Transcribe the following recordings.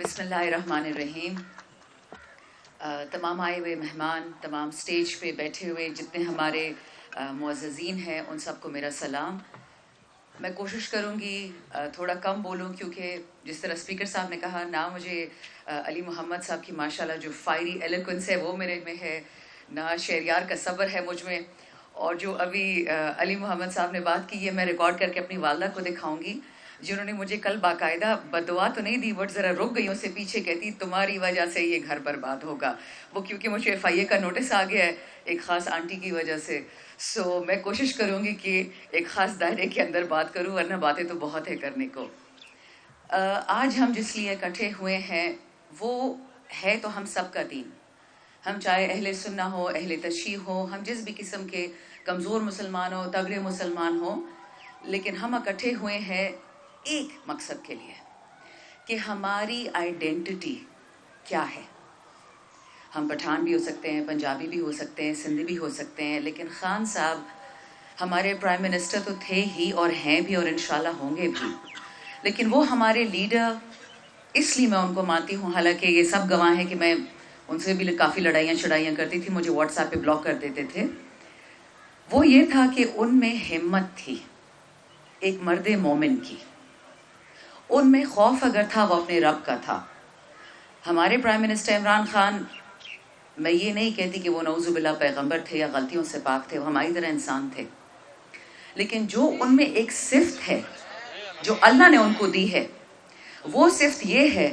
بسم اللہ الرحمن الرحیم. تمام آئے ہوئے مہمان، تمام سٹیج پہ بیٹھے ہوئے جتنے ہمارے معززین ہیں، ان سب کو میرا سلام. میں کوشش کروں گی تھوڑا کم بولوں، کیونکہ جس طرح اسپیکر صاحب نے کہا، نہ مجھے علی محمد صاحب کی ماشاءاللہ جو فائری ایلیکوینس ہے وہ میرے میں ہے، نہ شہریار کا صبر ہے مجھ میں. اور جو ابھی علی محمد صاحب نے بات کی، یہ میں ریکارڈ کر کے اپنی والدہ کو دکھاؤں گی، جنہوں نے مجھے کل باقاعدہ بدعا تو نہیں دی، بٹ ذرا رک گئی، سے پیچھے کہتی تمہاری وجہ سے یہ گھر برباد ہوگا. وہ کیونکہ مجھے FIA کا نوٹس آ گیا ہے ایک خاص آنٹی کی وجہ سے. سو میں کوشش کروں گی کہ ایک خاص دائرے کے اندر بات کروں، ورنہ باتیں تو بہت ہے کرنے کو. آج ہم جس لیے اکٹھے ہوئے ہیں وہ ہے تو ہم سب کا دین. ہم چاہے اہل سنہ ہو، اہل تشیع ہو، ہم جس بھی قسم کے کمزور مسلمان ہو، تگڑے مسلمان ہو، لیکن ہم اکٹھے ہوئے ہیں ایک مقصد کے لیے کہ ہماری آئیڈینٹی کیا ہے. ہم پٹھان بھی ہو سکتے ہیں، پنجابی بھی ہو سکتے ہیں، سندھی بھی ہو سکتے ہیں، لیکن خان صاحب ہمارے پرائم منسٹر تو تھے ہی اور ہیں بھی اور انشاءاللہ ہوں گے بھی، لیکن وہ ہمارے لیڈر. اس لیے میں ان کو مانتی ہوں، حالانکہ یہ سب گواہ ہیں کہ میں ان سے بھی کافی لڑائیاں چڑھائیاں کرتی تھی، مجھے واٹس ایپ پہ بلاک کر دیتے تھے. وہ یہ تھا کہ ان میں ہمت تھی ایک مرد مومن کی، ان میں خوف اگر تھا وہ اپنے رب کا تھا. ہمارے پرائم منسٹر عمران خان، میں یہ نہیں کہتی کہ وہ نعوذ باللہ پیغمبر تھے یا غلطیوں سے پاک تھے، وہ ہماری طرح انسان تھے، لیکن جو ان میں ایک صفت ہے جو اللہ نے ان کو دی ہے، وہ صفت یہ ہے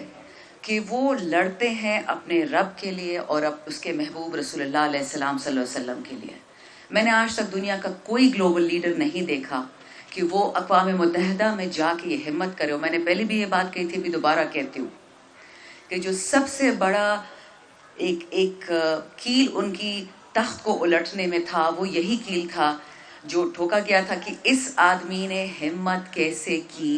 کہ وہ لڑتے ہیں اپنے رب کے لیے اور اس کے محبوب رسول اللہ علیہ السلام صلی اللہ علیہ وسلم کے لیے. میں نے آج تک دنیا کا کوئی گلوبل لیڈر نہیں دیکھا کہ وہ اقوام متحدہ میں جا کے یہ ہمت کرے. میں نے پہلے بھی یہ بات کہی تھی، بھی دوبارہ کہتی ہوں کہ جو سب سے بڑا ایک کیل ان کی تخت کو الٹنے میں تھا، وہ یہی کیل تھا جو ٹھوکا گیا تھا کہ اس آدمی نے ہمت کیسے کی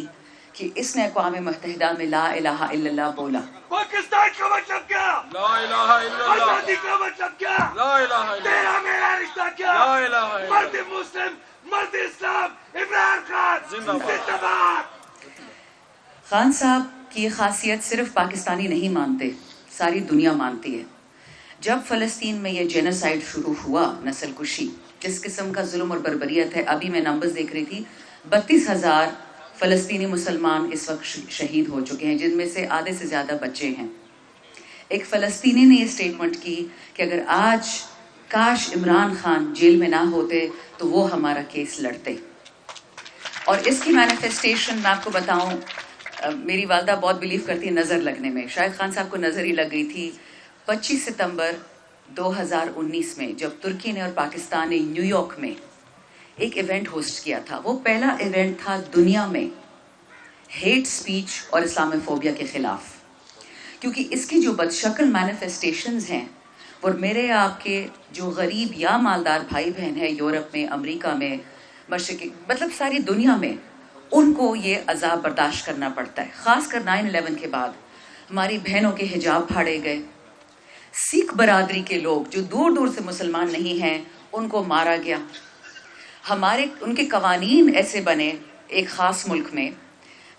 کہ اس نے اقوام متحدہ میں لا الہ الا اللہ بولا. پاکستان کا مطلب کیا؟ لا الہ الا اللہ. آزادی کا مطلب کیا؟ لا الہ الا اللہ. تیرا میرا رشتہ کیا؟ لا الہ الا اللہ. مرد مسلم، مرد اسلام، عمران خان زندہ باد. زندہ باد. خان صاحب کی یہ خاصیت صرف پاکستانی نہیں مانتے، ساری دنیا مانتی ہے. جب فلسطین میں یہ جینوسائیڈ شروع ہوا، نسل کشی، جس قسم کا ظلم اور بربریت ہے، ابھی میں نمبرز دیکھ رہی تھی، 32,000 فلسطینی مسلمان اس وقت شہید ہو چکے ہیں، جن میں سے آدھے سے زیادہ بچے ہیں. ایک فلسطینی نے یہ سٹیٹمنٹ کی کہ اگر آج کاش عمران خان جیل میں نہ ہوتے تو وہ ہمارا کیس لڑتے. اور اس کی مینیفیسٹیشن میں آپ کو بتاؤں، میری والدہ بہت بلیو کرتی ہے نظر لگنے میں. شاہد خان صاحب کو نظر ہی لگ گئی تھی 25 ستمبر 2019 میں، جب ترکی نے اور پاکستان نے نیو یارک میں ایک ایونٹ ہوسٹ کیا تھا. وہ پہلا ایونٹ تھا دنیا میں ہیٹ سپیچ اور اسلاموفوبیا کے خلاف، کیونکہ اس کی جو بدشکل مینیفیسٹیشنز ہیں، اور میرے آپ کے جو غریب یا مالدار بھائی بہن ہیں یورپ میں، امریکہ میں، مشرقی، مطلب ساری دنیا میں، ان کو یہ عذاب برداشت کرنا پڑتا ہے. خاص کر 9/11 کے بعد ہماری بہنوں کے حجاب پھاڑے گئے، سکھ برادری کے لوگ جو دور دور سے مسلمان نہیں ہیں ان کو مارا گیا. ان کے قوانین ایسے بنے ایک خاص ملک میں،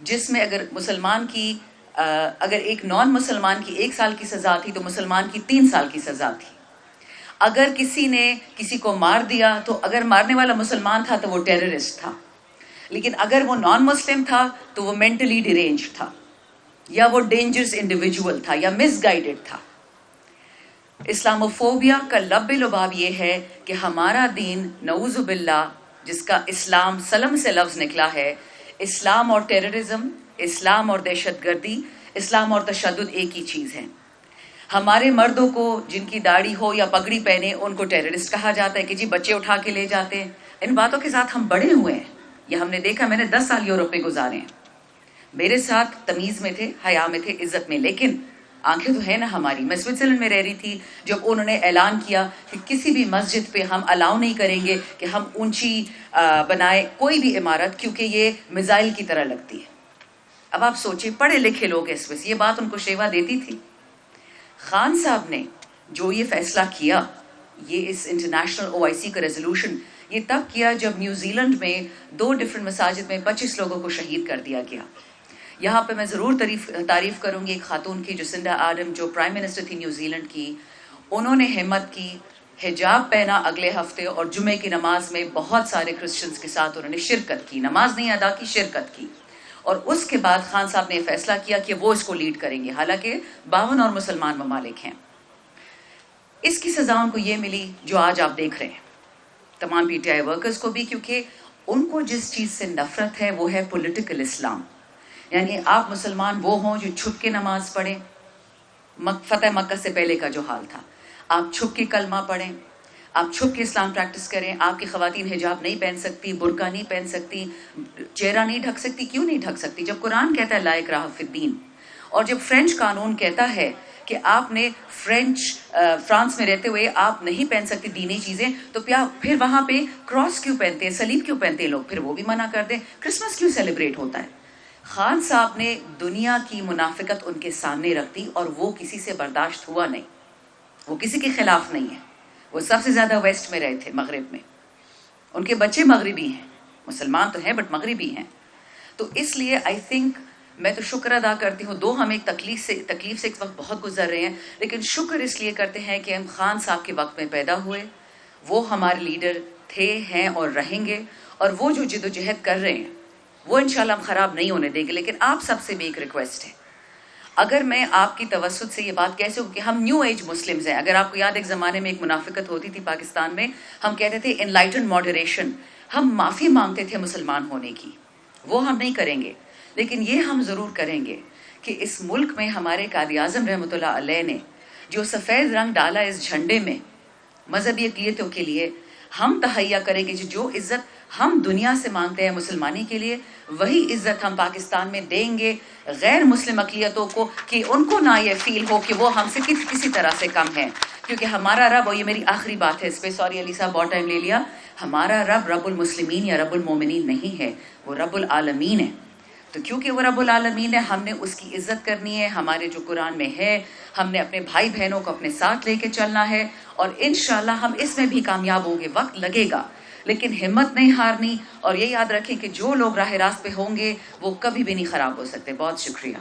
جس میں اگر مسلمان کی اگر ایک نان مسلمان کی 1 سال کی سزا تھی تو مسلمان کی 3 سال کی سزا تھی. اگر کسی نے کسی کو مار دیا تو اگر مارنے والا مسلمان تھا تو وہ ٹیررسٹ تھا، لیکن اگر وہ نان مسلم تھا تو وہ مینٹلی ڈیرینج تھا، یا وہ ڈینجرس انڈیویجول تھا، یا مس گائیڈڈ تھا. اسلاموفوبیا کا لب لباب یہ ہے کہ ہمارا دین نعوذ باللہ، جس کا اسلام سلم سے لفظ نکلا ہے، اسلام اور ٹیررزم، اسلام اور دہشت گردی، اسلام اور تشدد ایک ہی چیز ہے. ہمارے مردوں کو جن کی داڑھی ہو یا پگڑی پہنے ان کو ٹیررسٹ کہا جاتا ہے کہ جی بچے اٹھا کے لے جاتے ہیں. ان باتوں کے ساتھ ہم بڑے ہوئے ہیں، یہ ہم نے دیکھا. میں نے 10 سال یورپ میں گزارے ہیں، میرے ساتھ تمیز میں تھے، حیا میں تھے، عزت میں، لیکن آنکھیں تو ہے نا ہماری. میں سوئٹزرلینڈ میں رہ رہی تھی جب انہوں نے اعلان کیا کہ کسی بھی مسجد پہ ہم الاؤ نہیں کریں گے کہ ہم اونچی بنائے کوئی بھی عمارت، کیونکہ یہ میزائل کی طرح لگتی ہے. اب آپ سوچیں، پڑھے لکھے لوگ اس میں یہ بات ان کو شیوا دیتی تھی. خان صاحب نے جو یہ فیصلہ کیا، یہ اس انٹرنیشنل OIC کا ریزولوشن، یہ تب کیا جب نیوزی لینڈ میں 2 ڈفرنٹ مساجد میں 25 لوگوں کو شہید کر دیا گیا. یہاں پہ میں ضرور تعریف کروں گی ایک خاتون کی، جسنڈا آرڈرن، جو پرائم منسٹر تھی نیوزی لینڈ کی. انہوں نے ہمت کی، حجاب پہنا اگلے ہفتے، اور جمعے کی نماز میں بہت سارے کرسچنز کے ساتھ انہوں نے شرکت کی، نماز نہیں ادا کی، شرکت کی. اور اس کے بعد خان صاحب نے فیصلہ کیا کہ وہ اس کو لیڈ کریں گے، حالانکہ 52 اور مسلمان ممالک ہیں. اس کی سزا ان کو یہ ملی جو آج آپ دیکھ رہے ہیں، تمام پی ٹی آئی ورکرز کو بھی، کیونکہ ان کو جس چیز سے نفرت ہے وہ ہے پولیٹیکل اسلام. یعنی آپ مسلمان وہ ہوں جو چھپ کے نماز پڑھیں، فتح مکہ سے پہلے کا جو حال تھا، آپ چھپ کے کلمہ پڑھیں، آپ چھپ کے اسلام پریکٹس کریں. آپ کی خواتین حجاب نہیں پہن سکتی، برقع نہیں پہن سکتی، چہرہ نہیں ڈھک سکتی. کیوں نہیں ڈھک سکتی؟ جب قرآن کہتا ہے لا اکراہ فی الدین، اور جب فرینچ قانون کہتا ہے کہ آپ نے فرانس میں رہتے ہوئے آپ نہیں پہن سکتی دینی چیزیں، تو پھر وہاں پہ کراس کیوں پہنتے ہیں، صلیب کیوں پہنتے ہیں لوگ؟ پھر وہ بھی منع کر دیں. کرسمس کیوں سیلیبریٹ ہوتا ہے؟ خان صاحب نے دنیا کی منافقت ان کے سامنے رکھ دی، اور وہ کسی سے برداشت ہوا نہیں. وہ کسی کے خلاف نہیں ہے. وہ سب سے زیادہ ویسٹ میں رہے تھے، مغرب میں. ان کے بچے مغربی ہیں، مسلمان تو ہیں بٹ مغربی ہیں. تو اس لیے آئی تھنک میں تو شکر ادا کرتی ہوں. ہم ایک تکلیف سے اس وقت بہت گزر رہے ہیں، لیکن شکر اس لیے کرتے ہیں کہ ہم خان صاحب کے وقت میں پیدا ہوئے. وہ ہمارے لیڈر تھے، ہیں اور رہیں گے. اور وہ جو جد و جہد کر رہے ہیں وہ انشاءاللہ ہم خراب نہیں ہونے دیں گے. لیکن آپ سب سے بھی ایک ریکویسٹ ہے، اگر میں آپ کی توسط سے یہ بات کہہ سکوں کہ ہم نیو ایج مسلمز ہیں. اگر آپ کو یاد، ایک زمانے میں ایک منافقت ہوتی تھی پاکستان میں، ہم کہتے تھے انلائٹنڈ ماڈریشن، ہم معافی مانگتے تھے مسلمان ہونے کی. وہ ہم نہیں کریں گے، لیکن یہ ہم ضرور کریں گے کہ اس ملک میں ہمارے قائد اعظم رحمۃ اللہ علیہ نے جو سفید رنگ ڈالا اس جھنڈے میں مذہبی اقلیتوں کے لیے، ہم تہیا کریں گے جو عزت ہم دنیا سے مانگتے ہیں مسلمانی کے لیے، وہی عزت ہم پاکستان میں دیں گے غیر مسلم اقلیتوں کو، کہ ان کو نہ یہ فیل ہو کہ وہ ہم سے کسی طرح سے کم ہیں. کیونکہ ہمارا رب، اور یہ میری آخری بات ہے اس پہ، سوری علی صاحب بہت ٹائم لے لیا، ہمارا رب رب المسلمین یا رب المومنین نہیں ہے، وہ رب العالمین ہے. تو کیونکہ وہ رب العالمین ہے، ہم نے اس کی عزت کرنی ہے. ہمارے جو قرآن میں ہے، ہم نے اپنے بھائی بہنوں کو اپنے ساتھ لے کے چلنا ہے، اور انشاءاللہ ہم اس میں بھی کامیاب ہوں گے. وقت لگے گا لیکن ہمت نہیں ہارنی. اور یہ یاد رکھیں کہ جو لوگ راہ راست پہ ہوں گے وہ کبھی بھی نہیں خراب ہو سکتے. بہت شکریہ.